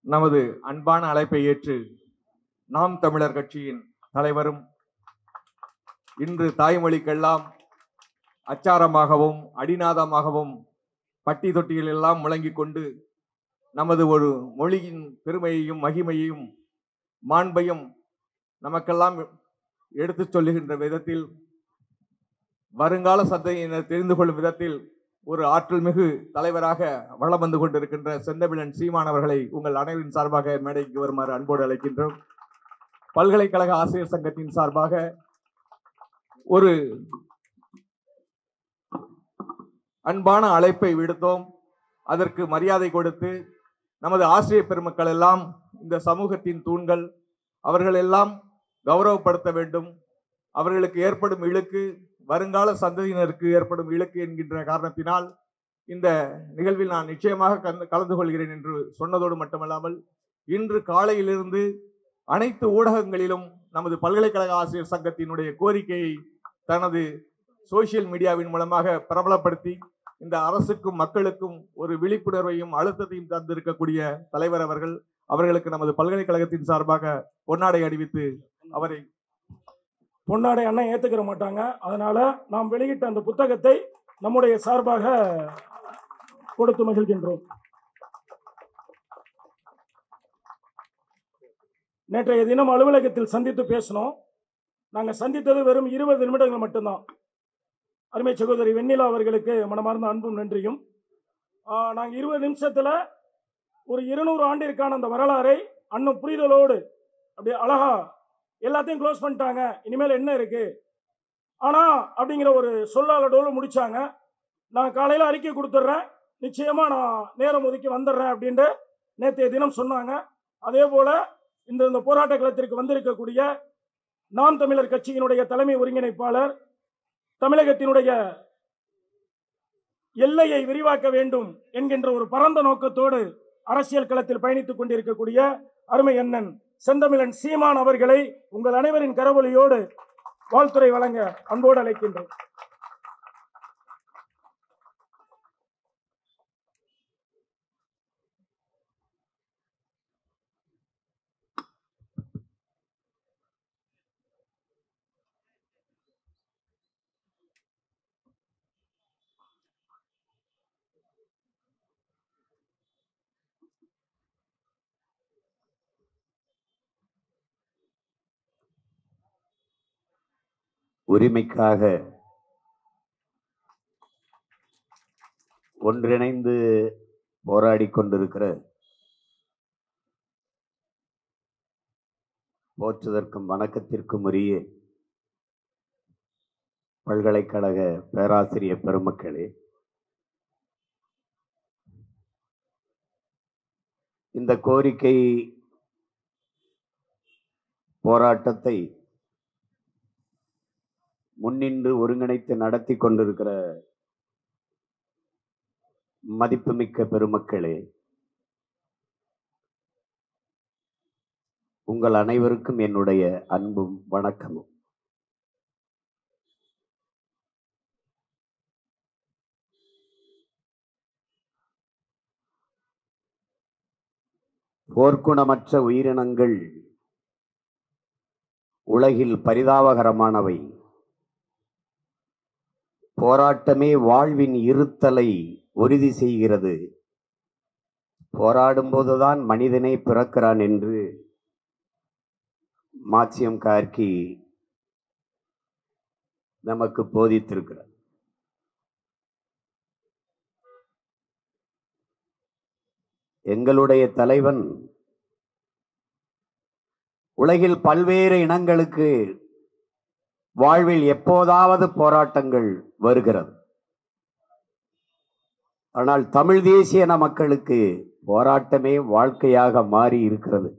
நமது அன்பான அழைப்பை ஏற்று நாம் தமிழர் கட்சியின் தலைவரும் இன்று தாய்மொழிக்கெல்லாம் அச்சாரமாகவும் அடிநாதமாகவும் பட்டி தொட்டிகள் எல்லாம் முழங்கிக் கொண்டு நமது ஒரு மொழியின் பெருமையையும் மகிமையையும் மாண்பையும் நமக்கெல்லாம் எடுத்துச் சொல்லுகின்ற விதத்தில், வருங்கால சந்ததியினர் தெரிந்து கொள்ளும் விதத்தில் ஒரு ஆற்றல் மிகு தலைவராக வளம் வந்து கொண்டிருக்கின்ற செந்தமிழன் சீமான் அவர்களை உங்கள் அனைவரின் சார்பாக மேடைக்கு வருமாறு அன்போடு அழைக்கின்றோம். பல்கலைக்கழக ஆசிரியர் சங்கத்தின் சார்பாக ஒரு அன்பான அழைப்பை விடுத்தோம். அதற்கு மரியாதை கொடுத்து நமது ஆசிரியர் பெருமக்கள் எல்லாம் இந்த சமூகத்தின் தூண்கள், அவர்கள் எல்லாம் கௌரவப்படுத்த வேண்டும். அவர்களுக்கு ஏற்படும் இழுக்கு வருங்கால சந்ததியினருக்கு ஏற்படும் இழுக்கு என்கின்ற காரணத்தினால் இந்த நிகழ்வில் நான் நிச்சயமாக கலந்து கொள்கிறேன் என்று சொன்னதோடு மட்டுமல்லாமல், இன்று காலையிலிருந்து அனைத்து ஊடகங்களிலும் நமது பல்கலைக்கழக ஆசிரியர் சங்கத்தினுடைய கோரிக்கையை தனது சோசியல் மீடியாவின் மூலமாக பிரபலப்படுத்தி இந்த அரசுக்கும் மக்களுக்கும் ஒரு விழிப்புணர்வையும் அழுத்தத்தையும் தந்திருக்கக்கூடிய தலைவர் அவர்களுக்கு நமது பல்கலைக்கழகத்தின் சார்பாக பொன்னாடை அணிவித்து அவரை பொன்னாடை அண்ணன் ஏத்துக்கிற மாட்டாங்க. அதனால நாம் வெளியிட்ட அந்த புத்தகத்தை நம்முடைய சார்பாக கொடுத்து மகிழ்கின்றோம். நேற்றைய தினம் அலுவலகத்தில் சந்தித்து பேசினோம். நாங்கள் சந்தித்தது வெறும் 20 நிமிடங்கள் மட்டும்தான். அருமை சகோதரி வெண்ணிலா அவர்களுக்கு மனமார்ந்த அன்பும் நன்றியும். நாங்கள் 20 நிமிஷத்தில் ஒரு 200 ஆண்டிற்கான அந்த வரலாறை அண்ணன் புரிதலோடு அப்படியே அழகா எல்லாத்தையும் க்ளோஸ் பண்ணிட்டாங்க. இனிமேல் என்ன இருக்கு ஆனா அப்படிங்கிற ஒரு சொல்லாலோடு முடிச்சாங்க. நான் காலையில் அறிக்கை கொடுத்துட்றேன், நிச்சயமா நான் நேரம் ஒதுக்கி வந்துடுறேன் அப்படின்ட்டு நேற்றைய தினம் சொன்னாங்க. அதே போல இந்த போராட்ட களத்திற்கு வந்திருக்கக்கூடிய நாம் தமிழர் கட்சியினுடைய தலைமை ஒருங்கிணைப்பாளர், தமிழகத்தினுடைய எல்லையை விரிவாக்க வேண்டும் என்கின்ற ஒரு பரந்த நோக்கத்தோடு அரசியல் களத்தில் பயணித்துக் கொண்டிருக்கக்கூடிய அருமை அண்ணன் செந்தமிழன் சீமான் அவர்களை உங்கள் அனைவரின் கரவொலியோடு வாழ்த்துரை வழங்க அன்போடு அழைக்கின்றோம். உரிமைக்காக ஒன்றிணைந்து போராடி கொண்டிருக்கிற போற்றுதற்கும் வணக்கத்திற்கும் உரிய பல்கலைக்கழக பேராசிரியர் பெருமக்களே, இந்த கோரிக்கை போராட்டத்தை முன்னின்று ஒருங்கிணைத்து நடத்தி கொண்டிருக்கிற மதிப்புமிக்க பெருமக்களே, உங்கள் அனைவருக்கும் என்னுடைய அன்பும் வணக்கமும். போர்க்குணமற்ற உயிரினங்கள் உலகில் பரிதாபகரமானவை. போராட்டமே வாழ்வின் இருத்தலை உறுதி செய்கிறது. போராடும் போதுதான் மனிதனே பிறக்கிறான் என்று மார்க்சியம் கார்கி நமக்கு போதித்திருக்கிறார். எங்களுடைய தலைவன் உலகில் பல்வேறு இனங்களுக்கு வாழ்வில் எப்போதாவது போராட்டங்கள் வருகிறது. ஆனால் தமிழ் தேசிய மக்களுக்கு போராட்டமே வாழ்க்கையாக மாறி இருக்கிறது.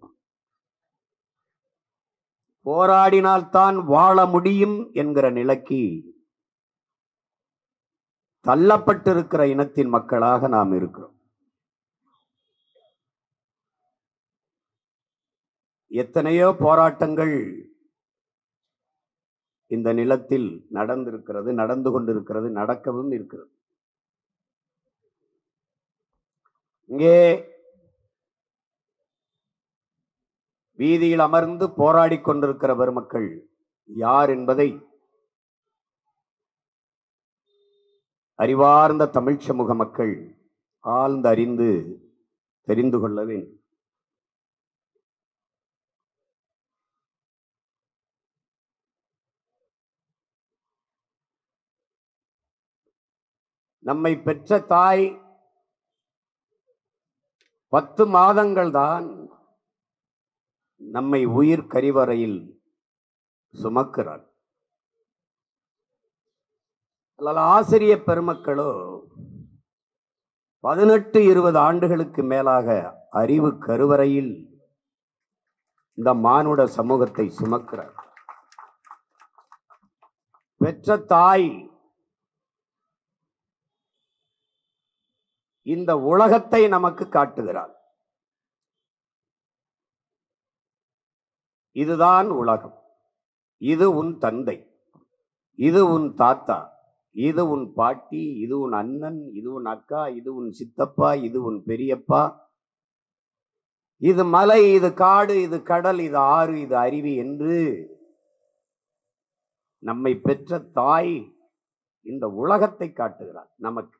போராடினால்தான் வாழ முடியும் என்கிற நிலைக்கு தள்ளப்பட்டிருக்கிற இனத்தின் மக்களாக நாம் இருக்கிறோம். எத்தனையோ போராட்டங்கள் இந்த நிலத்தில் நடந்திருக்கிறது, நடந்து கொண்டிருக்கிறது, நடக்கவும் இருக்கிறது. இங்கே வீதியில் அமர்ந்து போராடி கொண்டிருக்கிற பெருமக்கள் யார் என்பதை அறிவார்ந்த தமிழ் சமூக மக்கள் ஆழ்ந்து அறிந்து தெரிந்து கொள்ள வேண்டும். நம்மை பெற்ற தாய் 10 மாதங்கள் தான் நம்மை உயிர் கரிவறையில் சுமக்கிறார். ஆசிரிய பெருமக்களோ 18-20 ஆண்டுகளுக்கு மேலாக அறிவு கருவறையில் இந்த மானுட சமூகத்தை சுமக்கிறார். பெற்ற தாய் இந்த உலகத்தை நமக்கு காட்டுகிறார். இதுதான் உலகம், இது உன் தந்தை, இது உன் தாத்தா, இது உன் பாட்டி, இது உன் அண்ணன், இது உன் அக்கா, இது உன் சித்தப்பா, இது உன் பெரியப்பா, இது மலை, இது காடு, இது கடல், இது ஆறு, இது அருவி என்று நம்மை பெற்ற தாய் இந்த உலகத்தை காட்டுகிறார் நமக்கு.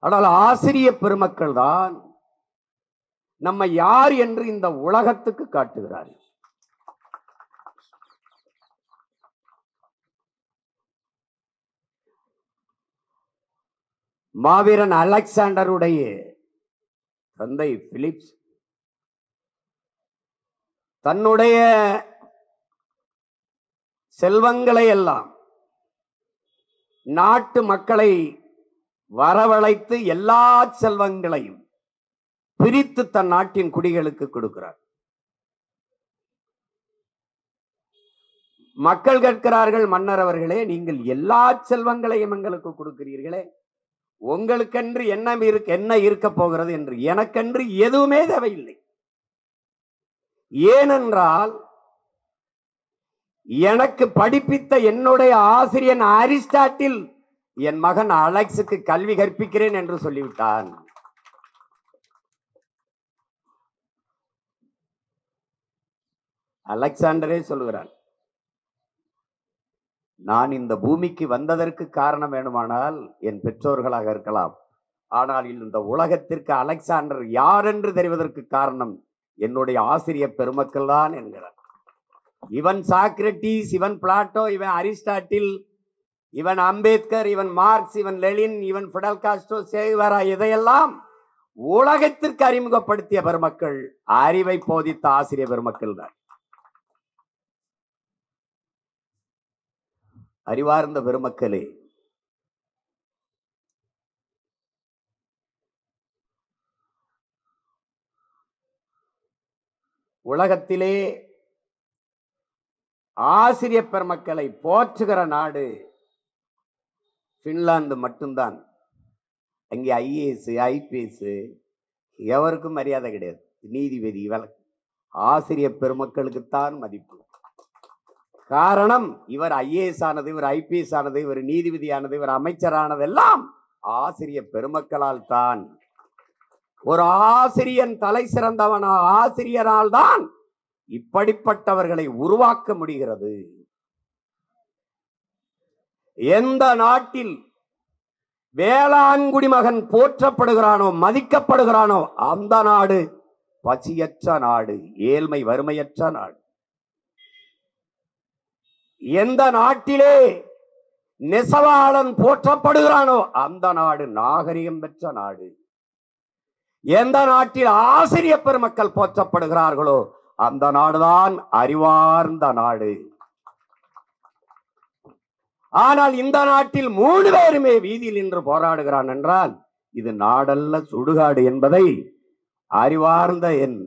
ஆனால் ஆசிரிய பெருமக்கள் தான் நம்ம யார் என்று இந்த உலகத்துக்கு காட்டுகிறார்கள். மாவீரன் அலெக்சாண்டருடைய தந்தை பிலிப்ஸ் தன்னுடைய செல்வங்களை எல்லாம் நாட்டு மக்களை வரவழைத்து எல்லா செல்வங்களையும் பிரித்து தன் நாட்டின் குடிகளுக்கு கொடுக்கிறார். மக்கள் கேட்கிறார்கள், மன்னர் அவர்களே, நீங்கள் எல்லா செல்வங்களையும் எங்களுக்கு கொடுக்கிறீர்களே, உங்களுக்கென்று என்ன இருக்க போகிறது என்று. எனக்கென்று எதுவுமே தேவையில்லை. ஏனென்றால் எனக்கு படிப்பித்த என்னுடைய ஆசிரியன் அரிஸ்டாட்டில் என் மகன் அலெக்ஸுக்கு கல்வி கற்பிக்கிறேன் என்று சொல்லிவிட்டான். அலெக்சாண்டரே சொல்லுகிறான், நான் இந்த பூமிக்கு வந்ததற்கு காரணம் வேணுமானால் என் பெற்றோர்களாக இருக்கலாம், ஆனால் இந்த உலகத்திற்கு அலெக்சாண்டர் யார் என்று தெரிவதற்கு காரணம் என்னுடைய ஆசிரிய பெருமக்கள் தான் என்கிறார். இவன் சாக்ரட்டிஸ், இவன் பிளாட்டோ, இவன் அரிஸ்டாட்டில், இவன் அம்பேத்கர், இவன் மார்க்ஸ், இவன் லெனின், இவன் பிடல் காஸ்ட்ரோ, சேகுவேரா, இதையெல்லாம் உலகத்திற்கு அறிமுகப்படுத்திய பெருமக்கள், அறிவை போதித்த ஆசிரிய பெருமக்கள் தான். அறிவார்ந்த பெருமக்களே, உலகத்திலே ஆசிரிய பெருமக்களை போற்றுகிற நாடு பின்லாந்து மட்டும்தான். அங்கே ஐஏஎஸ், ஐபிஎஸ் எவருக்கும் மரியாதை கிடையாது. நீதிபதி, ஆசிரிய பெருமக்களுக்குத்தான் மதிப்பு. காரணம், இவர் ஐஏஎஸ் ஆனது, இவர் ஐபிஎஸ் ஆனது, இவர் நீதிபதி ஆனது, இவர் அமைச்சரானது எல்லாம் ஆசிரிய பெருமக்களால் தான். ஒரு ஆசிரியன் தலை சிறந்தவன ஆசிரியரால் தான் இப்படிப்பட்டவர்களை உருவாக்க முடிகிறது. எந்த நாட்டில் வேளாண்குடி மகன் போற்றப்படுகிறானோ, மதிக்கப்படுகிறானோ, அந்த நாடு பசியற்ற நாடு, ஏழ்மை வறுமையற்ற நாடு. எந்த நாட்டிலே நெசவாளன் போற்றப்படுகிறானோ அந்த நாடு நாகரிகம் பெற்ற நாடு. எந்த நாட்டில் ஆசிரிய பெருமக்கள் போற்றப்படுகிறார்களோ அந்த நாடுதான் அறிவார்ந்த நாடு. ஆனால் இந்த நாட்டில் 3 பேருமே வீதியில் நின்று போராடுகிறான் என்றால் இது நாடல்ல, சுடுகாடு என்பதை அறிவார்ந்த என்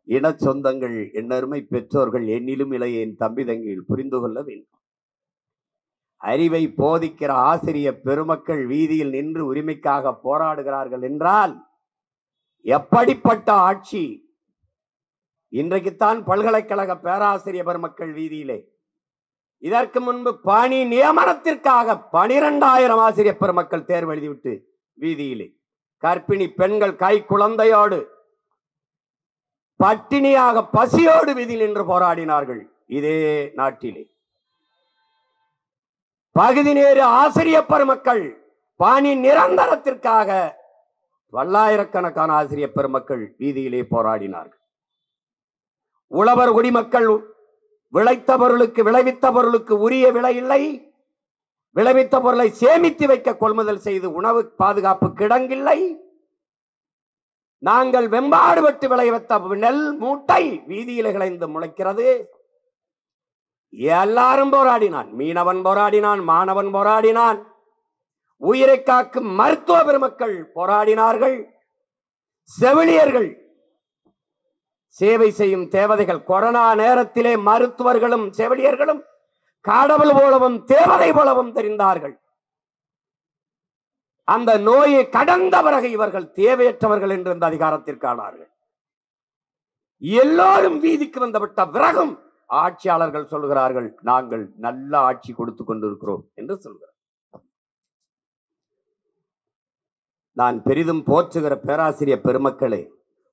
இன சொந்தங்கள், என்னருமை பெற்றோர்கள், என்னிலும் இளைய என் தம்பி தங்கிகள் புரிந்து கொள்ள வேண்டும். அறிவை போதிக்கிற ஆசிரிய பெருமக்கள் வீதியில் நின்று உரிமைக்காக போராடுகிறார்கள் என்றால் எப்படிப்பட்ட ஆட்சி! இன்றைக்குத்தான் பல்கலைக்கழக பேராசிரிய பெருமக்கள் வீதியிலே, இதற்கு முன்பு பணி நியமனத்திற்காக 12,000 ஆசிரியர் பெருமக்கள் தேர்வு எழுதிவிட்டு வீதியிலே கர்ப்பிணி பெண்கள் கை குழந்தையோடு பட்டினியாக பசியோடு வீதியில் நின்று போராடினார்கள். இதே நாட்டிலே பகுதி நேர ஆசிரியர் பெருமக்கள் பணி நிரந்தரத்திற்காக பல்லாயிரக்கணக்கான ஆசிரியர் பெருமக்கள் வீதியிலே போராடினார்கள். உழவர் குடிமக்கள் விளைத்த பொருளுக்கு விளைவித்த பொருளுக்கு உரிய விலை இல்லை, விளைவித்த பொருளை சேமித்து வைக்க கொள்முதல் செய்து உணவு பாதுகாப்பு கிடங்கில்லை. நாங்கள் வெம்பாடுபட்டு விளைவித்த நெல் மூட்டை வீதியில கிளைந்து முளைக்கிறது. எல்லாரும் போராடினான். மீனவன் போராடினான், மாணவன் போராடினான், உயிரை காக்கும் மருத்துவ பெருமக்கள் போராடினார்கள், செவிலியர்கள் சேவை செய்யும் தேவதைகள். கொரோனா நேரத்திலே மருத்துவர்களும் செவிலியர்களும் கடவுள் போலவும் தேவதை போலவும் தெரிந்தார்கள். அந்த நோயை கடந்த பிறகு இவர்கள் தேவையற்றவர்கள் என்று இந்த அதிகாரத்திற்கானார்கள். எல்லோரும் வீதிக்கு வந்துவிட்ட பிறகும் ஆட்சியாளர்கள் சொல்கிறார்கள், நாங்கள் நல்ல ஆட்சி கொடுத்து கொண்டிருக்கிறோம் என்று சொல்கிறார். நான் பெரிதும் போற்றுகிற பேராசிரியர் பெருமக்களே,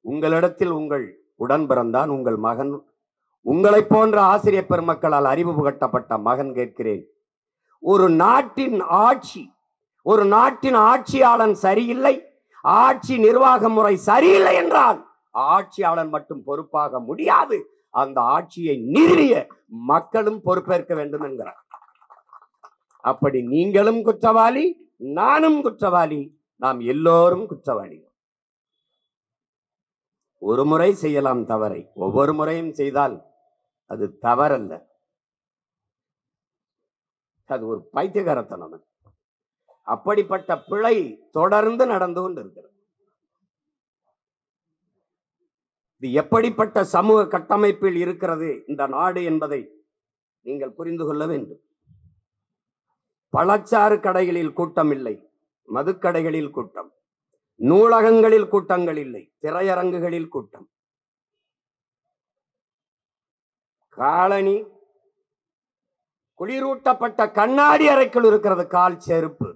உங்களிடத்தில் உங்கள் உடன் பிறந்தான் உங்கள் மகன், உங்களை போன்ற ஆசிரியர் பெருமக்களால் அறிவு புகட்டப்பட்ட மகன் கேட்கிறேன். ஒரு நாட்டின் ஆட்சி, ஒரு நாட்டின் ஆட்சியாளன் சரியில்லை, ஆட்சி நிர்வாக முறை சரியில்லை என்றால் ஆட்சியாளன் மட்டும் பொறுப்பாக முடியாது, அந்த ஆட்சியை நிறுவிய மக்களும் பொறுப்பேற்க வேண்டும் என்கிறார். அப்படி நீங்களும் குற்றவாளி, நானும் குற்றவாளி, நாம் எல்லோரும் குற்றவாளிகள். ஒரு முறை செய்யலாம் தவறை, ஒவ்வொரு முறையும் செய்தால் அது தவறல்ல, அது ஒரு பைத்தியகாரத்தனம். அப்படிப்பட்ட பிழை தொடர்ந்து நடந்து கொண்டிருக்கிறது. இது எப்படிப்பட்ட சமூக கட்டமைப்பில் இருக்கிறது இந்த நாடு என்பதை நீங்கள் புரிந்து கொள்ள வேண்டும். பழச்சாறு கடைகளில் கூட்டம் இல்லை, மதுக்கடைகளில் கூட்டம், நூலகங்களில் கூட்டங்கள் இல்லை, திரையரங்குகளில் கூட்டம், காலனி குளிரூட்டப்பட்ட கண்ணாடி அறைக்குள் இருக்கிறது கால் செருப்பு.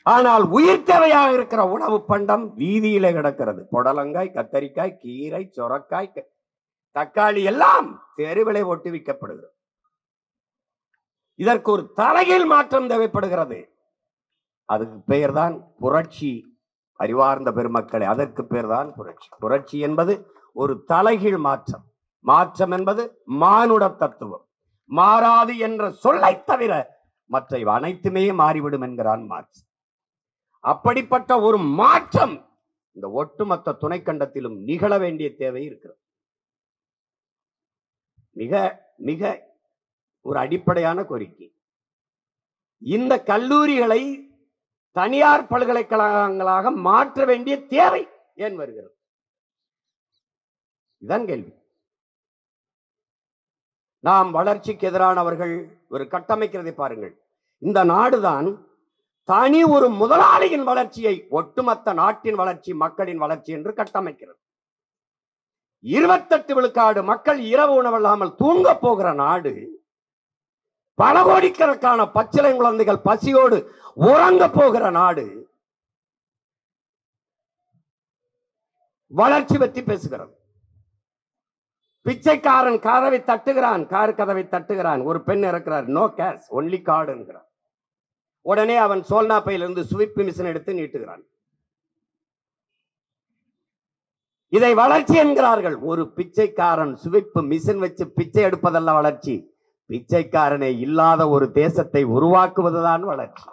ஆனால் உயிர் தேவையாக இருக்கிற உணவு பண்டம் வீதியில கிடக்கிறது. புடலங்காய், கத்தரிக்காய், கீரை, சொரக்காய், தக்காளி எல்லாம் தெருவிலை ஒட்டி விற்கப்படுகிறது. இதற்கு ஒரு தலைகீழ் மாற்றம் தேவைப்படுகிறது. அதுக்கு பெயர் தான் புரட்சி. அறிவார்ந்த பெருமக்களே, அதற்கு பெயர் தான் புரட்சி. புரட்சி என்பது ஒரு தலைகீழ் மாற்றம். மாற்றம் என்பது மானுட தத்துவம். மாறாது என்ற சொல்லை தவிர மற்ற அனைத்துமே மாறிவிடும் என்கிறான் மார்க்ஸ். அப்படிப்பட்ட ஒரு மாற்றம் இந்த ஒட்டுமொத்த துணைக்கண்டத்திலும் நிகழ வேண்டிய தேவை இருக்கிறது. மிக மிக ஒரு அடிப்படையான கோரிக்கை. இந்த கல்லூரிகளை தனியார் பல்கலைக்கழகங்களாக மாற்ற வேண்டிய தேவை ஏன் வருகிறது? இதுதான் கேள்வி. நாம் வளர்ச்சிக்கு எதிரானவர்கள் ஒரு கட்டமைக்கிறதை பாருங்கள். இந்த நாடுதான் தனி ஒரு முதலாளியின் வளர்ச்சியை ஒட்டுமொத்த நாட்டின் வளர்ச்சி, மக்களின் வளர்ச்சி என்று கட்டமைக்கிறது. 28 விழுக்காடு மக்கள் இரவு உணவில்லாமல் தூங்க போகிற நாடு, பல கோடிக்கணக்கான பச்சிலை குழந்தைகள் பசியோடு உறங்க போகிற நாடு வளர்ச்சி பற்றி பேசுகிறது. பிச்சைக்காரன் கதவை தட்டுகிறான், கார் கதவை தட்டுகிறான், ஒரு பெண் இருக்கிறார், நோ கேஷ் ஒன்லி கார்டு என்கிறான். உடனே அவன் சோல்னா பையிலிருந்து ஸ்விப் மிஷின் எடுத்து நீட்டுகிறான். இதை வளர்ச்சி என்கிறார்கள். ஒரு பிச்சைக்காரன் ஸ்விப் மிஷின் வச்சு பிச்சை எடுப்பதல்ல வளர்ச்சி, பிச்சைக்காரனை இல்லாத ஒரு தேசத்தை உருவாக்குவதுதான் வளர்ச்சி.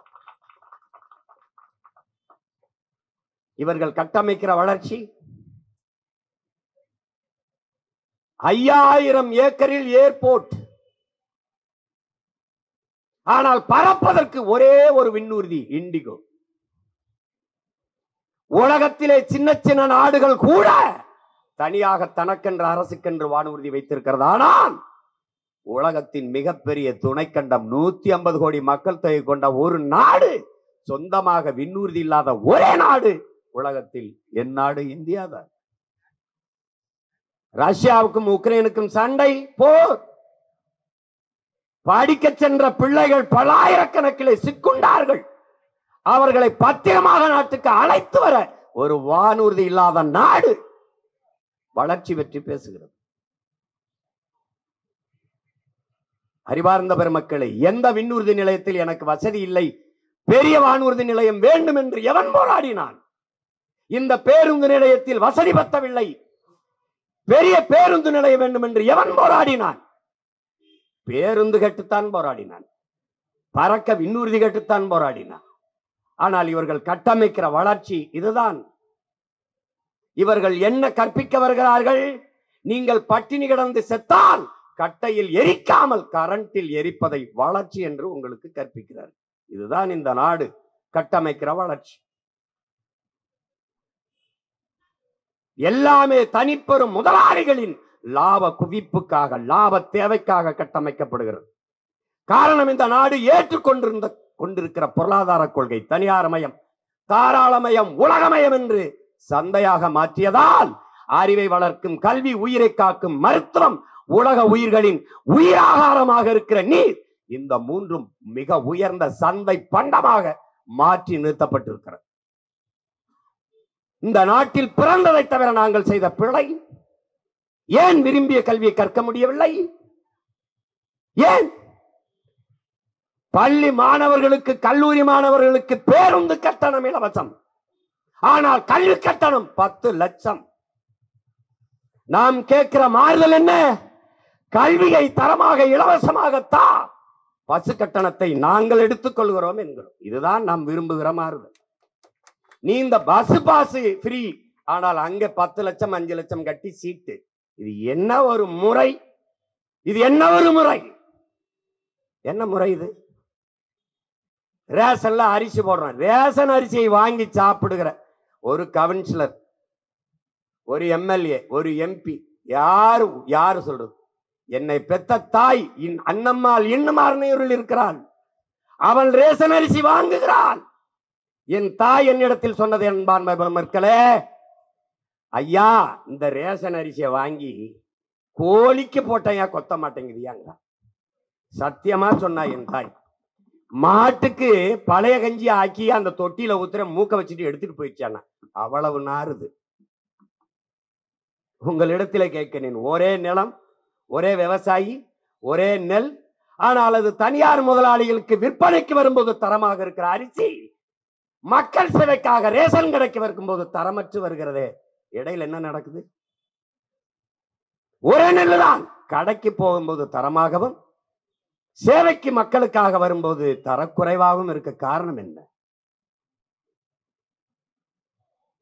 இவர்கள் கட்டமைக்கிற வளர்ச்சி 5000 ஏக்கரில் ஏர்போர்ட். ஆனால் பறப்பதற்கு ஒரே ஒரு விண்ணூர்தி, இண்டிகோ. உலகத்திலே சின்ன சின்ன நாடுகள் கூட தனியாக தனக்கென்று அரசுக்கென்று வானூர்தி வைத்திருக்கிறது. ஆனால் உலகத்தின் மிகப்பெரிய துணைக்கண்டம் 150 கோடி மக்கள் தொகை கொண்ட ஒரு நாடு, சொந்தமாக விண்ணூர்தி இல்லாத ஒரே நாடு உலகத்தில் என் நாடு இந்தியா தான். ரஷ்யாவுக்கும் உக்ரைனுக்கும் சண்டை, போர். படிக்க சென்ற பிள்ளைகள் பல்லாயிரக்கணக்கிலே சிக்குண்டார்கள். அவர்களை பத்திரமாக நாட்டுக்கு அழைத்து வர ஒரு வானூர்தி இல்லாத நாடு வளர்ச்சி பற்றி பேசுகிறது. அறிவார்ந்த பெருமக்களை, எந்த விண்ணூர்தி நிலையத்தில் எனக்கு வசதி இல்லை, பெரிய வானூர்தி நிலையம் வேண்டும் என்று எவன் போராடினான்? இந்த பேருந்து நிலையத்தில் வசதி பத்தவில்லை, பெரிய பேருந்து நிலையம் வேண்டும் என்று எவன் போராடினான்? பேருந்து கட்டுத்தான் போராடினான், பறக்க விண்ணூர்தி கட்டுத்தான் போராடினான். ஆனால் இவர்கள் கட்டமைக்கிற வளர்ச்சி இதுதான். இவர்கள் என்ன கற்பிக்க வருகிறார்கள்? நீங்கள் பட்டினி கிடந்து செத்தால் கட்டையில் எரிக்காமல் கரண்டில் எரிப்பதை வளர்ச்சி என்று உங்களுக்கு கற்பிக்கிறார். இதுதான் இந்த நாடு கட்டமைக்கிற வளர்ச்சி. எல்லாமே தனிப்பெரும் முதலாளிகளின் லாப குவிப்புக்காக, லாப தேவைக்காக கட்டமைக்கப்படுகிறது. காரணம், இந்த நாடு கொண்டிருக்கிற பொருளாதார கொள்கை தனியார்மயம், தாராளமயம், உலகமயம் என்று சந்தையாக மாற்றியதால் அறிவை வளர்க்கும் கல்வி, உயிரை காக்கும் மருத்துவம், உலக உயிர்களின் உயிராகாரமாக இருக்கிற நீர், இந்த மூன்றும் மிக உயர்ந்த சந்தை பண்டமாக மாற்றி நிறுத்தப்பட்டிருக்கிறது. இந்த நாட்டில் பிறந்ததை தவிர நாங்கள் செய்த பிழை. ஏன் விரும்பிய கல்வியை கற்க முடியவில்லை? ஏன் பள்ளி மாணவர்களுக்கு, கல்லூரி மாணவர்களுக்கு பேருந்து கட்டணம் இலவசம், ஆனால் கல்வி கட்டணம் 10 லட்சம். நாம் கேட்கிற மாறுதல் என்ன? கல்வியை தரமாக இலவசமாகத்தா, பஸ் கட்டணத்தை நாங்கள் எடுத்துக் கொள்கிறோம் என்கிறோம். இதுதான் நாம் விரும்புகிற மாறுதல். நீ இந்த பஸ் பாஸ் ஃப்ரீ, ஆனால் அங்க 10 லட்சம் 5 லட்சம் கட்டி சீட்டு. இது என்ன ஒரு முறை? இது என்ன ஒரு முறை? என்ன முறை இது? ரேஷன்ல அரிசி போடுறோம், ரேஷன் அரிசியை வாங்கி சாப்பிடுகிற ஒரு கவுன்சிலர், ஒரு எம்எல்ஏ, ஒரு எம்பி, யாரு சொல்றது? என்னை பெத்த தாய் அன்னம்மாள் இன்னும் இருக்கிறாள், அவள் ரேஷன் அரிசி வாங்குகிறாள். என் தாய் என்னிடத்தில் சொன்னது, என்பான் மக்களே, ஐயா இந்த ரேஷன் அரிசியை வாங்கி கோழிக்கு போட்டையா கொத்த மாட்டேங்குதியாங்க. சத்தியமா சொன்னா என் தாய். மாட்டுக்கு பழைய கஞ்சி ஆக்கி அந்த தொட்டியில ஊத்துற மூக்க வச்சுட்டு எடுத்துட்டு போயிடுச்சானா, அவ்வளவு நாறுது. உங்களிடத்துல கேட்கிறேன், ஒரே நிலம், ஒரே விவசாயி, ஒரே நெல், ஆனால் அது தனியார் முதலாளிகளுக்கு விற்பனைக்கு வரும்போது தரமாக இருக்கிற அரிசி மக்கள் சேவைக்காக ரேஷன் கடைக்கு வரும்போது தரமற்று வருகிறதே. இடையில என்ன நடக்குது? ஒரே நெல் தான் கடைக்கு போகும்போது தரமாகவும், சேவைக்கு மக்களுக்காக வரும்போது தரக்குறைவாகவும் இருக்க காரணம் என்ன?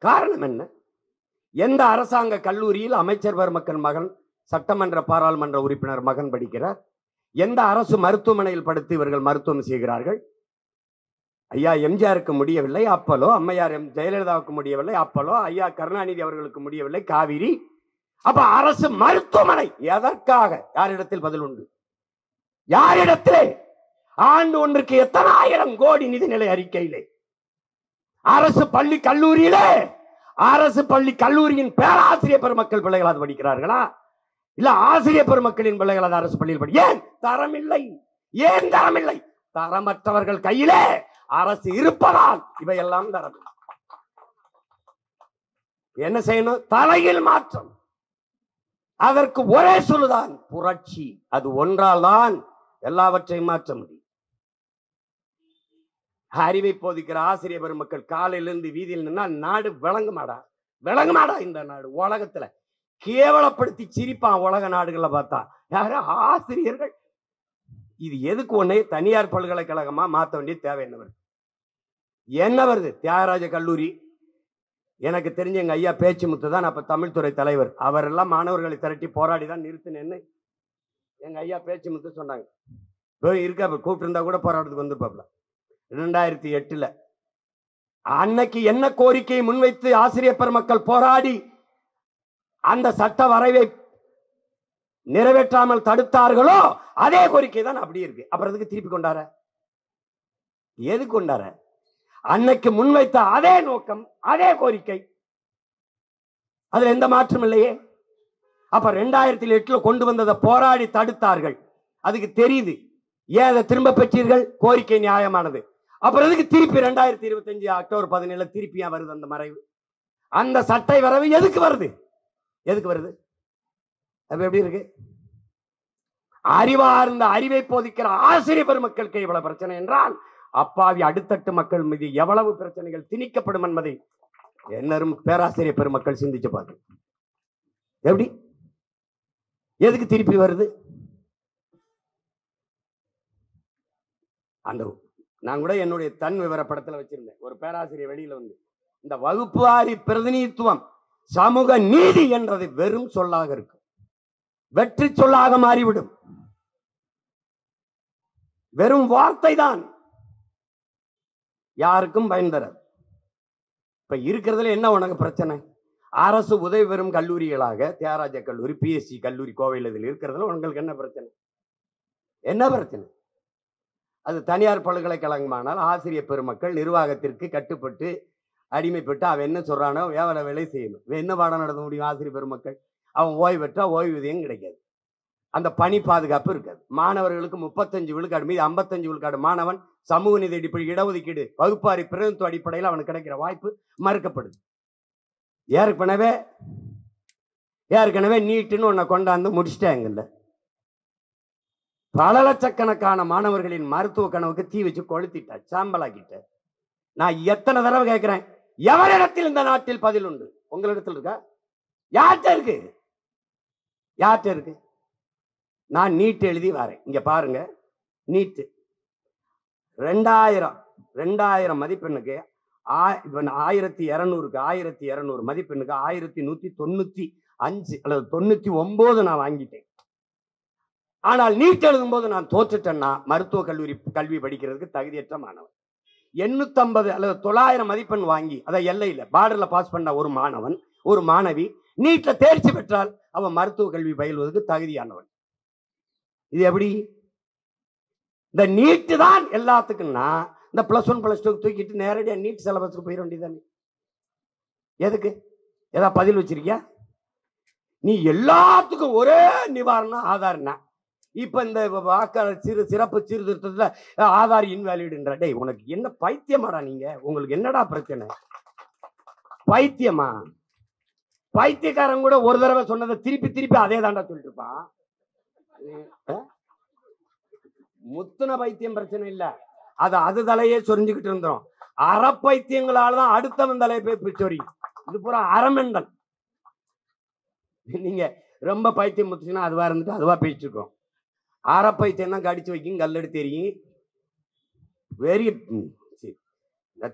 காரணம் என்ன? எந்த அரசாங்க கல்லூரியில் அமைச்சர் பெருமக்கள் மகன், சட்டமன்ற பாராளுமன்ற உறுப்பினர் மகன் படிக்கிறார்? எந்த அரசு மருத்துவமனையில் படுத்து இவர்கள் மருத்துவம் செய்கிறார்கள்? ஐயா எம்ஜிஆருக்கு முடியவில்லை, அப்பலோ. அம்மையார் ஜெயலலிதாவுக்கு முடியவில்லை, அப்பலோ. ஐயா கருணாநிதி அவர்களுக்கு முடியவில்லை, காவிரி. அப்ப அரசு மருத்துவமனை எதற்காக? யாரிடத்தில் பதில் உண்டு? யாரிடத்திலே? ஆண்டு ஒன்றுக்கு எத்தனை ஆயிரம் கோடி நிதிநிலை அறிக்கையிலே. அரசு பள்ளி கல்லூரியிலே, அரசு பள்ளி கல்லூரியின் பேராசிரியர் பெருமக்கள் பிள்ளைகளாக படிக்கிறார்களா? இல்ல ஆசிரியர் பெருமக்களின் பிள்ளைகளாக அரசு பள்ளியில் ஏன் தரம் இல்லை? ஏன் தரம் இல்லை? தரமற்றவர்கள் கையிலே அரசு இருப்பதால் இவையெல்லாம் தரம். என்ன செய்யணும்? தலையில் மாற்றம். அதற்கு ஒரே சொல்லுதான், புரட்சி. அது ஒன்றால் தான் எல்லாவற்றையும் மாற்ற முடியும். அறிவை போதிக்கிற ஆசிரியர் பெருமக்கள் காலையிலிருந்து வீதியில் நின்னா நாடு விளங்குமாடா? விளங்குமாடா? இந்த நாடு உலகத்துல கேவலப்படுத்தி சிரிப்பான் உலக நாடுகளை பார்த்தா. யாரும் ஆசிரியர்கள் இது எதுக்கு ஒன்னே தனியார் பல்கலைக்கழகமா மாற்ற வேண்டிய தேவை என்ன வருது? என்ன வருது? தியாகராஜ கல்லூரி, எனக்கு தெரிஞ்ச எங்க ஐயா பேச்சுமுத்து தான் அப்ப தமிழ்துறை தலைவர். அவரெல்லாம் மாணவர்களை திரட்டி போராடி தான் நிறுத்தினேன்னு எங்க ஐயா பேச்சுமுத்து சொன்னாங்க. இருக்க கூப்பிட்டு இருந்தா கூட போராட்டத்துக்கு வந்துருப்பாப்ல. 2008 அன்னைக்கு என்ன கோரிக்கையை முன்வைத்து ஆசிரியர் பெருமக்கள் போராடி அந்த சட்ட வரைவை நிறைவேற்றாமல் தடுத்தார்களோ அதே கோரிக்கை தான் அப்படியே இருக்கு. அப்புறம் எதுக்கு திருப்பி கொண்டார? எது கொண்டார? அன்னைக்கு முன்வைத்த அதே நோக்கம், அதே கோரிக்கை, அதுல எந்த மாற்றம் இல்லையே. அப்ப 2008 கொண்டு வந்ததை போராடி தடுத்தார்கள். அதுக்கு தெரியுது. ஏன் அதை திரும்ப பெற்றீர்கள்? கோரிக்கை நியாயமானது. அப்புறம் எதுக்கு திருப்பி 2025 அக்டோபர் 17 திருப்பி ஏன் வருது அந்த மறைவு? அந்த சட்டை வரைவு எதுக்கு வருது? எதுக்கு வருது? அப்ப எப்படி இருக்கு? அறிவார்ந்த அறிவை போதிக்கிற ஆசிரியர் பெருமக்களுக்கு இவ்வளவு பிரச்சனை என்றால் அப்பாவி அடுத்தட்டு மக்கள் மீது எவ்வளவு பிரச்சனைகள் திணிக்கப்படும் என்பதை என்னரும் பேராசிரியர் பெருமக்கள் சிந்திச்சு பார்க்க. எப்படி எதுக்கு திருப்பி வருது? அந்த நான் கூட என்னுடைய தன் விவரப்படத்துல வச்சிருந்தேன். ஒரு பேராசிரியர் வெளியில வந்து இந்த வகுப்புவாரி பிரதிநிதித்துவம் சமூக நீதி என்றது வெறும் சொல்லாக இருக்கும், வெற்றி சொல்லாக மாறிவிடும். வெறும் வார்த்தை தான், யாருக்கும் பயன் தராது. இப்ப இருக்கிறதுல என்ன உனக்கு பிரச்சனை? அரசு உதவி பெறும் கல்லூரிகளாக தியாகராஜ கல்லூரி, பிஎஸ்சி கல்லூரி கோவையில் இதில் இருக்கிறதுல உங்களுக்கு என்ன பிரச்சனை? என்ன பிரச்சனை? அது தனியார் பல்கலைக்கழகமானால் ஆசிரியர் பெருமக்கள் நிர்வாகத்திற்கு கட்டுப்பட்டு அடிமைப்பட்டு அவன் என்ன சொல்றானோ வேலை வேலை செய்யணும். என்ன பாடம் நடத்த முடியும்? ஆசிரியர் பெருமக்கள் அவன் ஓய்வு பெற்றா ஓய்வூதியம் கிடைக்காது, அந்த பணி பாதுகாப்பு இருக்காது. மாணவர்களுக்கு 35 விழுக்காடு மீது 55 விழுக்காடு மாணவன் சமூக நீதி அடிப்படை இடஒதுக்கீடு வகுப்பாரி பிரதிநிதித்துவ அடிப்படையில் அவனுக்கு கிடைக்கிற வாய்ப்பு மறுக்கப்படுது. ஏற்கனவே நீட்டுன்னு ஒன்ன கொண்டாந்து முடிச்சிட்டாங்கல்ல. பல லட்சக்கணக்கான மாணவர்களின் மருத்துவ கனவுக்கு தீ வச்சு கொளுத்திட்ட, சாம்பலாக்கிட்ட. நான் எத்தனை தடவை கேட்கிறேன், எவரிடத்தில் இந்த நாட்டில் பதில் உண்டு? உங்களிடத்தில் இருக்கா? யார்கிட்ட இருக்கு? யார்கிட்ட இருக்கு? நான் நீட் எழுதி வரேன், இங்க பாருங்க. நீட் 2000 மதிப்பெண்ணுக்கு 1200 மதிப்பெண்ணுக்கு 1195 அல்லது 99 நான் வாங்கிட்டேன். ஆனால் நீட் எழுதும் போது நான் தோற்றுட்டேன்னா மருத்துவ கல்வி படிக்கிறதுக்கு தகுதியற்ற மாணவன். 850 அல்லது 900 மதிப்பெண் வாங்கி அதை எல்லையில பார்டர்ல பாஸ் பண்ண ஒரு மாணவன் ஒரு மாணவி நீட்ல தேர்ச்சி பெற்றால் அவன் மருத்துவ கல்வி பயில்வதற்கு தகுதியானவன். இது எப்படி? இந்த நீட்டு தான் எல்லாத்துக்கும்னா இந்த +1 +2 தூக்கிட்டு நேரடியா நீட் சிலபஸ்க்கு போயிட வேண்டியதானே? எதுக்கு? ஏதாவது பதில் வச்சிருக்கியா? நீ எல்லாத்துக்கும் ஒரே நிவாரணம் ஆதார்னா. இப்ப இந்த வாக்காளர் சிறப்பு சீர்திருத்தத்துல ஆதார் இன்வாலிடுன்ற. டேய், உனக்கு என்ன பைத்தியமாடா நீங்க? உங்களுக்கு என்னடா பிரச்சனை? பைத்தியமா? பைத்தியக்காரன் கூட ஒரு தடவை சொன்னதை திருப்பி அதே தாண்டா சொல்லிட்டு இருப்பான். முத்துன பைத்தியம் பிரச்சனை இல்ல, அது தலையே சொரிஞ்சுக்கிட்டு இருந்தோம். அறப்பைத்தியங்களாலதான் அடுத்தவன் தலையை போய் சொறி. இது பூரா அறமெண்டல். நீங்க ரொம்ப பைத்தியம் முத்துச்சுன்னா அதுவா இருந்துட்டு அதுவா பேசிட்டு இருக்கோம். அறப்பைத்தியம் தான் கடிச்சு வைக்கும், கல்லெடுத்து தெரியும். வெரி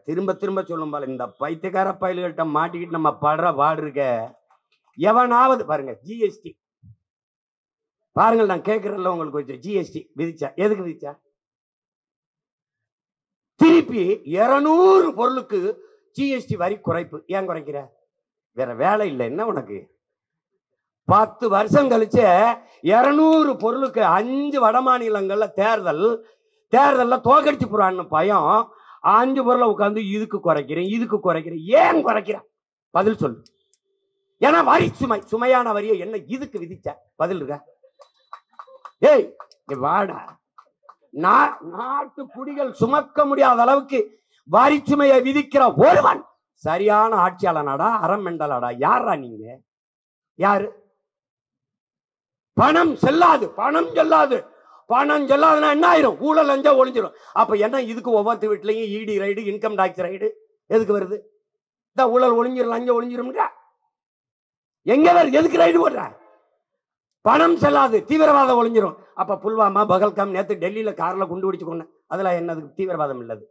திரும்ப சொல்லும் போல இந்த பைத்தியக்கார பயல்கள்கிட்ட மாட்டிக்கிட்டு நம்ம படுற பாடு இருக்க. எவனாவது பாருங்க, ஜிஎஸ்டி பாருங்கள், நான் கேட்கறேன்ல உங்களுக்கு வச்சு ஜிஎஸ்டி விதிச்சா எதுக்கு விதிச்சா? திருப்பி 200 பொருளுக்கு ஜிஎஸ்டி வரி குறைப்பு. ஏன் குறைக்கிற? வேற வேலை இல்லை என்ன உனக்கு? 10 வருஷம் கழிச்சு 200 பொருளுக்கு 5 வட மாநிலங்கள்ல தேர்தல்ல தோக்கடிச்சு போறான்னு பயம். 5 பொருளை உட்காந்து இதுக்கு குறைக்கிறேன். ஏன் குறைக்கிறேன்? பதில் சொல்லு. ஏன்னா வரி சுமையான வரியை என்ன இதுக்கு விதிச்ச? பதில் இருக்கா? ஏய் வாடா, நாட்டு குடிகள் சுமக்க முடியாத அளவுக்கு வரி சுமையை விதிக்கிற ஒருவன் சரியான ஆட்சியாளனாடா அறமெண்டலாடா? யாரா நீங்க? யாரு? பணம் செல்லாதுன்னா என்ன ஆயிரும்? ஊழல் லஞ்சம் ஒளிஞ்சிடும். அப்ப என்ன இதுக்கு ஒவ்வொரு வீட்லயும் இடி ரைடு, இன்கம் டாக்ஸ் ரைடு எதுக்கு வருது? இந்த ஊழல் ஒளிஞ்சிரும், லஞ்சம் ஒளிஞ்சிரும். எங்க வருது? எதுக்கு ரைடு போடுற? பணம் செல்லாது, தீவிரவாதம் ஒளிஞ்சிரும். அப்ப புல்வாமா, பகல்காம், நேத்து டெல்லியில கார்ல குண்டு பிடிச்சு கொண்டு அதுல என்னது? தீவிரவாதம் இல்லது,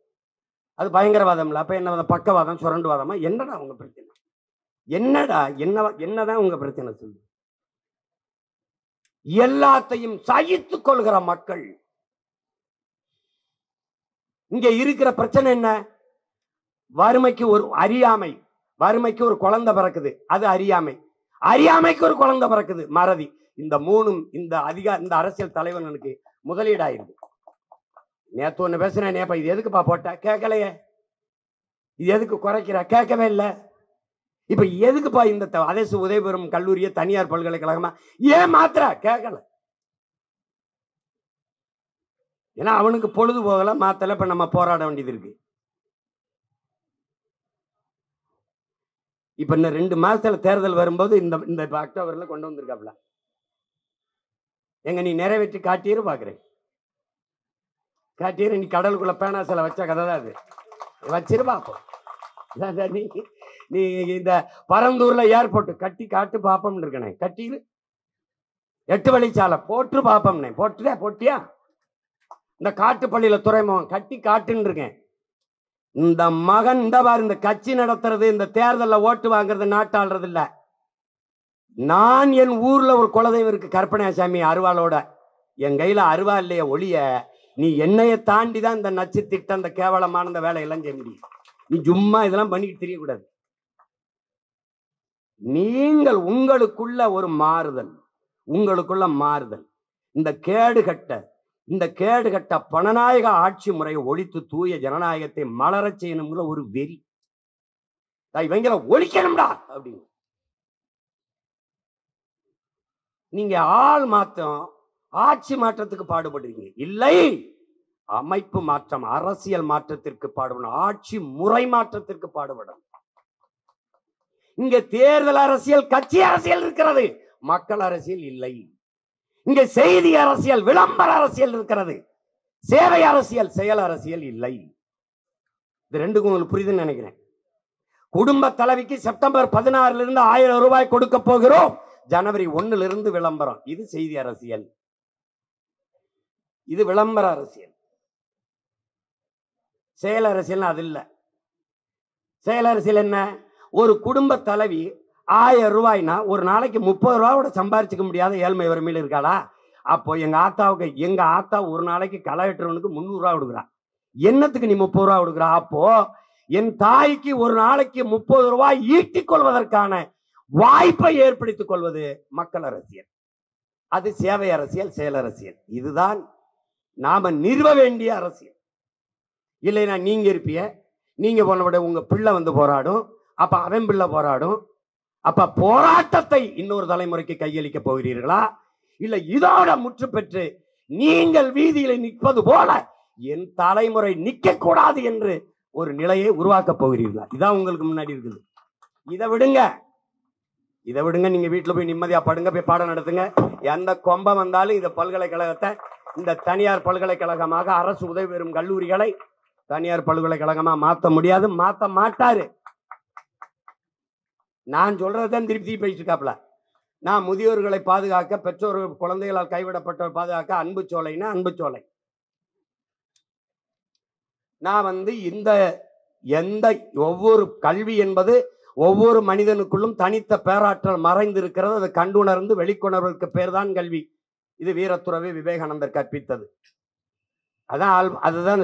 அது பயங்கரவாதம் இல்ல. அப்ப என்ன பக்கவாதம், சுரண்டுவாதமா? என்னடா உங்க பிரச்சனை? என்னதான் உங்க பிரச்சனை சொல்லு? எல்லாத்தையும் சகித்துக் கொள்கிற மக்கள். இங்க இருக்கிற பிரச்சனை என்ன? வறுமைக்கு ஒரு அறியாமை, வறுமைக்கு ஒரு குழந்தை பிறக்குது, அது அறியாமைக்கு ஒரு குழந்தை பிறக்குது, மறதி. இந்த மூணும் இந்த அரசியல் தலைவர்களுக்கு முதலீடாயிருது. நேத்து ஒண்ணு பேசுறேன், இது எதுக்குப்பா போட்ட? கேட்கலையே. இது எதுக்கு குறைக்கிற? கேட்கவே இல்லை. இப்ப எதுக்குப்பா இந்த அரசு உதவி பெறும் கல்லூரியை தனியார் பல்கலைக்கழகமா ஏன் மாத்திர? கேட்கல. ஏன்னா அவனுக்கு பொழுது போகல, மாத்தல. இப்ப நம்ம போராட வேண்டியது இருக்கு. இப்ப இன்னும் 2 மாசத்துல தேர்தல் வரும்போது இந்த இந்த அக்டோபர்ல கொண்டு வந்திருக்காப்ல. எங்க நீ நிறைவேற்றி காட்டியிரு பாக்குறேன். காட்டியிரு. நீ கடலுக்குள்ள பேனா சில வச்ச கதை தான் அது. வச்சிரு பாப்போம். நீ நீ இந்த பரந்தூர்ல ஏர்போர்ட் கட்டி காட்டு பாப்போம்னு இருக்கனே. கட்டிரு. 8 வழிச்சாலை போட்டு பாப்போம்னே. போட்டியா? இந்த காட்டுப்பள்ளியில துறைமுகம் கட்டி காட்டுன்னு இருக்கேன். இந்த மகன் இந்த பாரு, இந்த கட்சி நடத்துறது, இந்த தேர்தலில் ஓட்டு வாங்குறது, நாட்டாளுறது இல்ல. நான் என் ஊர்ல ஒரு குலதெய்வம் இருக்கு, கற்பனையாசாமி அருவாளோட. என் கையில அருவா இல்லைய ஒளிய, நீ என்னைய தாண்டி தான் இந்த நச்சு திட்டம், இந்த கேவலமான இந்த வேலையெல்லாம் செய்ய முடியும். நீ சும்மா இதெல்லாம் பண்ணிட்டு தெரியக்கூடாது. நீங்கள் உங்களுக்குள்ள ஒரு மாறுதல், உங்களுக்குள்ள மாறுதல். இந்த கேடுகட்ட பணநாயக ஆட்சி முறையை ஒழித்து தூய ஜனநாயகத்தை மலரச் செய்யணும்ல ஒரு வெறி. இவங்களை ஒழிக்கணும்டா அப்படின்னு. நீங்க ஆள் மாற்றம், ஆட்சி மாற்றத்துக்கு பாடுபடுறீங்க. இல்லை, அமைப்பு மாற்றம், அரசியல் மாற்றத்திற்கு பாடுபடணும், ஆட்சி முறை மாற்றத்திற்கு பாடுபடணும். இங்க தேர்தல் அரசியல், கட்சி அரசியல் இருக்கிறது, மக்கள் அரசியல் இல்லை. இங்க செய்தி அரசியல், விளம்பர அரசியல் இருக்கிறது, சேவை அரசியல், செயல் அரசியல் இல்லை. இது ரெண்டுக்கும் உங்களுக்கு புரியுதுன்னு நினைக்கிறேன். குடும்ப தலைவிக்கு செப்டம்பர் 16 இருந்து 1000 ரூபாய் கொடுக்க போகிறோம், ஜனவரி 1 இருந்து விளம்பரம். இது செய்தி அரசியல், இது விளம்பர அரசியல். செயல் அரசியல் அது இல்ல. செயல் அரசியல் என்ன? ஒரு குடும்ப தலைவி 1000 ரூபாய்னா ஒரு நாளைக்கு 30 ரூபாயோட சம்பாரிச்சுக்க முடியாத ஏழ்மை வறுமையில் இருக்காளா? அப்போ எங்க ஆத்தா ஒரு நாளைக்கு களை வெட்டுறவனுக்கு 300 ரூபா கொடுக்குறா. என்னத்துக்கு நீ 30 ரூபா கொடுக்குறா? அப்போ என் தாய்க்கு ஒரு நாளைக்கு 30 ரூபாய் ஈட்டிக் கொள்வதற்கான வாய்ப்பை ஏற்படுத்திக் கொள்வது மக்கள் அரசியல். அது சேவை அரசியல், செயல் அரசியல். இதுதான் நாம நிறுவ வேண்டிய அரசியல். இல்லைன்னா நீங்க இருப்பிய, நீங்க போன உங்க பிள்ளை வந்து போராடும், அப்ப அவன் பிள்ளை போராடும். அப்ப போராட்டத்தை இன்னொரு தலைமுறைக்கு கையளிக்க போகிறீர்களா? இல்ல இதோட முற்று பெற்று நீங்கள் வீதியில நிற்பது போல என் தலைமுறை நிக்க கூடாது என்று ஒரு நிலையை உருவாக்க போகிறீர்களா? இதான் உங்களுக்கு முன்னாடி இருக்குது. இதை விடுங்க. நீங்க வீட்டுல போய் நிம்மதியா படுங்க, போய் பாடம் நடத்துங்க. எந்த கொம்பம் வந்தாலும் இந்த பல்கலைக்கழகத்தை இந்த தனியார் பல்கலைக்கழகமாக, அரசு உதவி பெறும் கல்லூரிகளை தனியார் பல்கலைக்கழகமா மாற்ற முடியாது, மாற்ற மாட்டாரு. நான் சொல்றதுதான் திருப்தி பேசிட்டு இருக்காப்ல. நான் முதியோர்களை பாதுகாக்க, பெற்றோர்கள் குழந்தைகளால் கைவிடப்பட்டவர் பாதுகாக்க அன்பு சோலைன்னா அன்பு சோலை. நான் இந்த எந்த ஒவ்வொரு கல்வி என்பது ஒவ்வொரு மனிதனுக்குள்ளும் தனித்த பேராற்றல் மறைந்து இருக்கிறது. அதை கண்டுணர்ந்து வெளிக்கொணர்வதற்கு பேர் தான் கல்வி. இது வீரத்துறவி விவேகானந்தர் கற்பித்தது. அதுதான்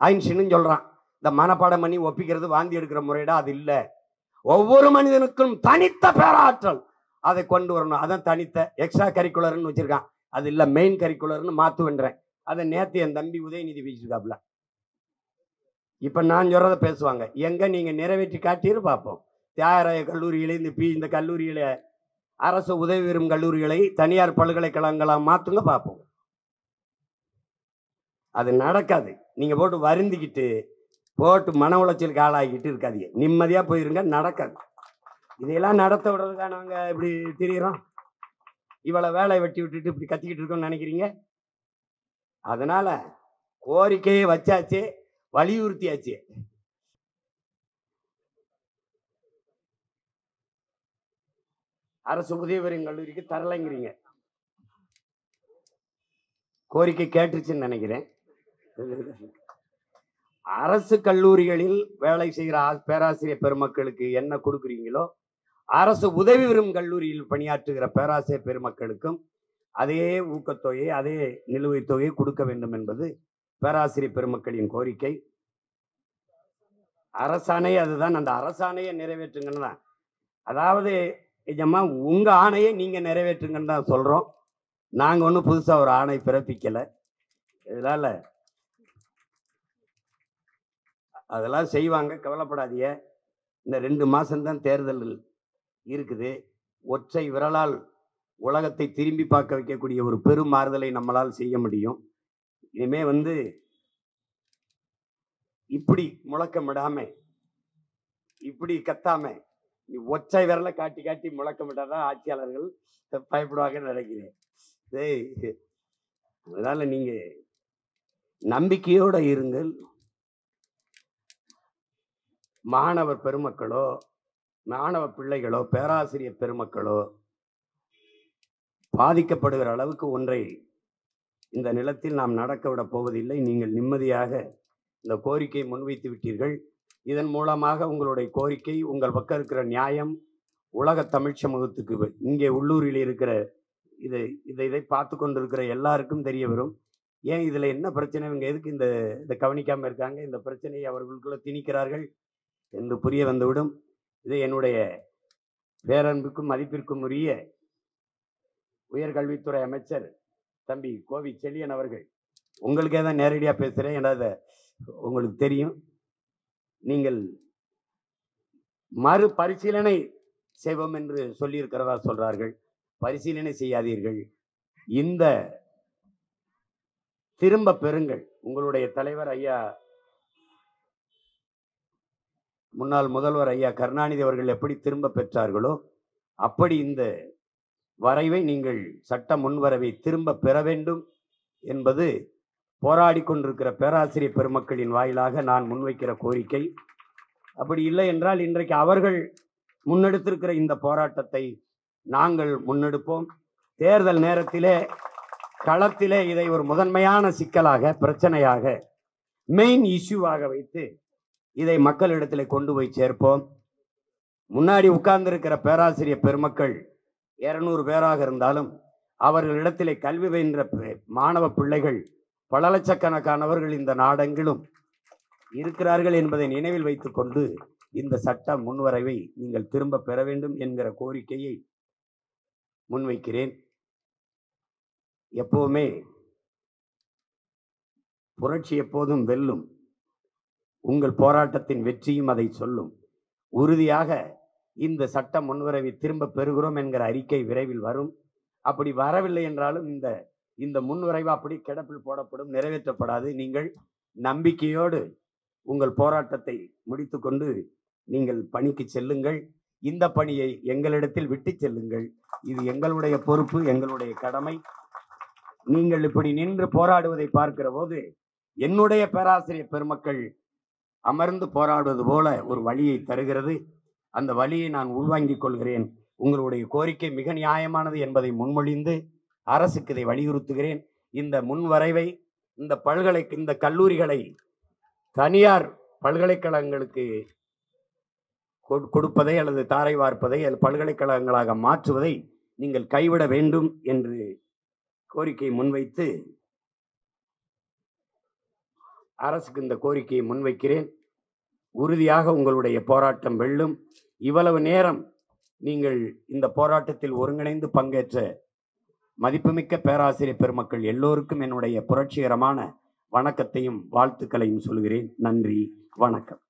ஐன்ஸ்டீன் சொல்றான். இந்த மனப்பாடம் பண்ணி ஒப்பிக்கிறது, வாந்தி எடுக்கிற முறைடா, அது இல்லை. ஒவ்வொரு மனிதனுக்கும் தனித்த பேராற்றல், அதை கொண்டு வரணும். அதான் தனித்த எக்ஸ்ட்ரா கரிக்குலர்னு வச்சிருக்கான். அது இல்ல மெயின் கரிக்குலர்னு மாத்துவேன்றேன். அதை நேத்து என் தம்பி உதயநிதி பேசிருக்காப்ல. இப்ப நான் சொல்றதை பேசுவாங்க. எங்க நீங்க நிறைவேற்றி காட்டியிரு பார்ப்போம். தியாகராய கல்லூரிகளை, இந்த கல்லூரிகளை, அரசு உதவி பெறும் கல்லூரிகளை தனியார் பல்கலைக்கழகங்களா மாத்துங்க பார்ப்போம். அது நடக்காது. நீங்க போட்டு வருந்திக்கிட்டு போட்டு மன உளைச்சலுக்கு ஆளாகிட்டு இருக்காதீங்க. நிம்மதியா போயிருங்க. நடக்காது. இதையெல்லாம் நடத்த விடுறதுக்காக நாங்க இப்படி திரியிறோம். இவ்வளவு வேலையை வெட்டி விட்டுட்டு இப்படி கத்திக்கிட்டு இருக்கோம்னு நினைக்கிறீங்க? அதனால கோரிக்கையை வச்சாச்சு, வலியுறுத்தியாச்சு. அரசு உதவி பெறும் கல்லூரிக்கு தரலைங்கிறீங்க. கோரிக்கை கேட்டுருச்சுன்னு நினைக்கிறேன். அரசு கல்லூரிகளில் வேலை செய்கிற பேராசிரியர் பெருமக்களுக்கு என்ன கொடுக்குறீங்களோ, அரசு உதவி பெறும் கல்லூரியில் பணியாற்றுகிற பேராசிரியர் பெருமக்களுக்கும் அதே ஊக்கத்தொகையை, அதே நிலுவைத் தொகையை கொடுக்க வேண்டும் என்பது பேராசிரியர் பெருமக்களின் கோரிக்கை. அரசாணை அதுதான். அந்த அரசாணையை நிறைவேற்றுங்கன்னு தான். அதாவது நிஜமா உங்க ஆணையை நீங்க நிறைவேற்றுங்கன்னு தான் சொல்றோம். நாங்க ஒன்றும் புதுசா ஒரு ஆணை பிறப்பிக்கல. இதனால அதெல்லாம் செய்வாங்க, கவலைப்படாதீங்க. இந்த 2 மாசம்தான் தேர்தல் இருக்குது. ஒற்றை விரலால் உலகத்தை திரும்பி பார்க்க வைக்கக்கூடிய ஒரு பெரும் மாறுதலை நம்மளால் செய்ய முடியும். இனிமே இப்படி முழக்கமிடாம, இப்படி கத்தாம, நீ ஒற்றை விரல காட்டி காட்டி முழக்கமிட்டாதான் ஆட்சியாளர்கள் பயப்படுவாங்கன்னு நினைக்கிறேன். அதனால நீங்க நம்பிக்கையோட இருங்கள். மாணவர் பெருமக்களோ, மாணவ பிள்ளைகளோ, பேராசிரியர் பெருமக்களோ பாதிக்கப்படுகிற அளவுக்கு ஒன்றை இந்த நிலத்தில் நாம் நடக்க விட போவதில்லை. நீங்கள் நிம்மதியாக இந்த கோரிக்கையை முன்வைத்து விட்டீர்கள். இதன் மூலமாக உங்களுடைய கோரிக்கை, உங்கள் பக்கம் இருக்கிற நியாயம் உலக தமிழ் சமூகத்துக்கு, இங்கே உள்ளூரில் இருக்கிற இதை பார்த்து கொண்டிருக்கிற எல்லாருக்கும் தெரிய வரும். ஏன் இதுல என்ன பிரச்சனை, இவங்க எதுக்கு இதை கவனிக்காம இருக்காங்க, இந்த பிரச்சனையை அவர்களுக்குள்ள திணிக்கிறார்கள் என்று புரிய வந்துவிடும். இது என்னுடைய பேரன்புக்கும் மதிப்பிற்கும் உரிய உயர்கல்வித்துறை அமைச்சர் தம்பி கோவி செழியன் அவர்கள், உங்களுக்கே தான் நேரடியாக பேசுகிறேன். ஏன்னா உங்களுக்கு தெரியும். நீங்கள் மறு பரிசீலனை செய்வோம் என்று சொல்லியிருக்கிறதா சொல்றார்கள். பரிசீலனை செய்யாதீர்கள், இந்த திரும்ப பெறுங்கள். உங்களுடைய தலைவர் ஐயா, முன்னாள் முதல்வர் ஐயா கருணாநிதி அவர்கள் எப்படி திரும்ப பெற்றார்களோ அப்படி இந்த வரைவை நீங்கள் சட்ட முன்வரவை திரும்ப பெற வேண்டும் என்பது போராடி கொண்டிருக்கிற பேராசிரியர் பெருமக்களின் வாயிலாக நான் முன்வைக்கிற கோரிக்கை. அப்படி இல்லை என்றால் இன்றைக்கு அவர்கள் முன்னெடுத்திருக்கிற இந்த போராட்டத்தை நாங்கள் முன்னெடுப்போம். தேர்தல் நேரத்திலே களத்திலே இதை ஒரு முதன்மையான சிக்கலாக, பிரச்சனையாக, மெயின் இஷ்யூவாக வைத்து இதை மக்களிடத்தில் கொண்டு போய் சேர்ப்போம். முன்னாடி உட்கார்ந்திருக்கிற பேராசிரியர் பெருமக்கள் 200 பேராக இருந்தாலும் அவர்களிடத்திலே கல்வி பயின்ற மாணவ பிள்ளைகள் பல லட்சக்கணக்கானவர்கள் இந்த நாடெங்கிலும் இருக்கிறார்கள் என்பதை நினைவில் வைத்துக் கொண்டு இந்த சட்ட முன்வரைவை நீங்கள் திரும்ப பெற வேண்டும் என்கிற கோரிக்கையை முன்வைக்கிறேன். எப்பவுமே புரட்சி எப்போதும் வெல்லும். உங்கள் போராட்டத்தின் வெற்றியும் அதை சொல்லும். உறுதியாக இந்த சட்ட முன்வரைவை திரும்ப பெறுகிறோம் என்கிற அறிக்கை விரைவில் வரும். அப்படி வரவில்லை என்றாலும் இந்த முன்வரைவு அப்படி கிடப்பில் போடப்படும், நிறைவேற்றப்படாது. நீங்கள் நம்பிக்கையோடு உங்கள் போராட்டத்தை முடித்துக்கொண்டு நீங்கள் பணிக்கு செல்லுங்கள். இந்த பணியை எங்களிடத்தில் விட்டு செல்லுங்கள். இது எங்களுடைய பொறுப்பு, எங்களுடைய கடமை. நீங்கள் இப்படி நின்று போராடுவதை பார்க்கிற போது என்னுடைய பேராசிரியர் பெருமக்கள் அமர்ந்து போராடுவது போல ஒரு வழியை தருகிறது. அந்த வழியை நான் உள்வாங்கிக் கொள்கிறேன். உங்களுடைய கோரிக்கை மிக நியாயமானது என்பதை முன்மொழிந்து அரசுக்கு இதை வலியுறுத்துகிறேன். இந்த முன்வரைவை இந்த கல்லூரிகளை தனியார் பல்கலைக்கழகங்களுக்கு கொடுப்பதை அல்லது தாரை வார்ப்பதை அல்லது பல்கலைக்கழகங்களாக மாற்றுவதை நீங்கள் கைவிட வேண்டும் என்று கோரிக்கையை முன்வைத்து அரசுக்கு இந்த கோரிக்கையை முன்வைக்கிறேன். உறுதியாக உங்களுடைய போராட்டம் வெல்லும். இவ்வளவு நேரம் நீங்கள் இந்த போராட்டத்தில் ஒருங்கிணைந்து பங்கேற்ற மதிப்புமிக்க பேராசிரியர் பெருமக்கள் எல்லோருக்கும் என்னுடைய புரட்சிகரமான வணக்கத்தையும் வாழ்த்துக்களையும் சொல்கிறேன். நன்றி, வணக்கம்.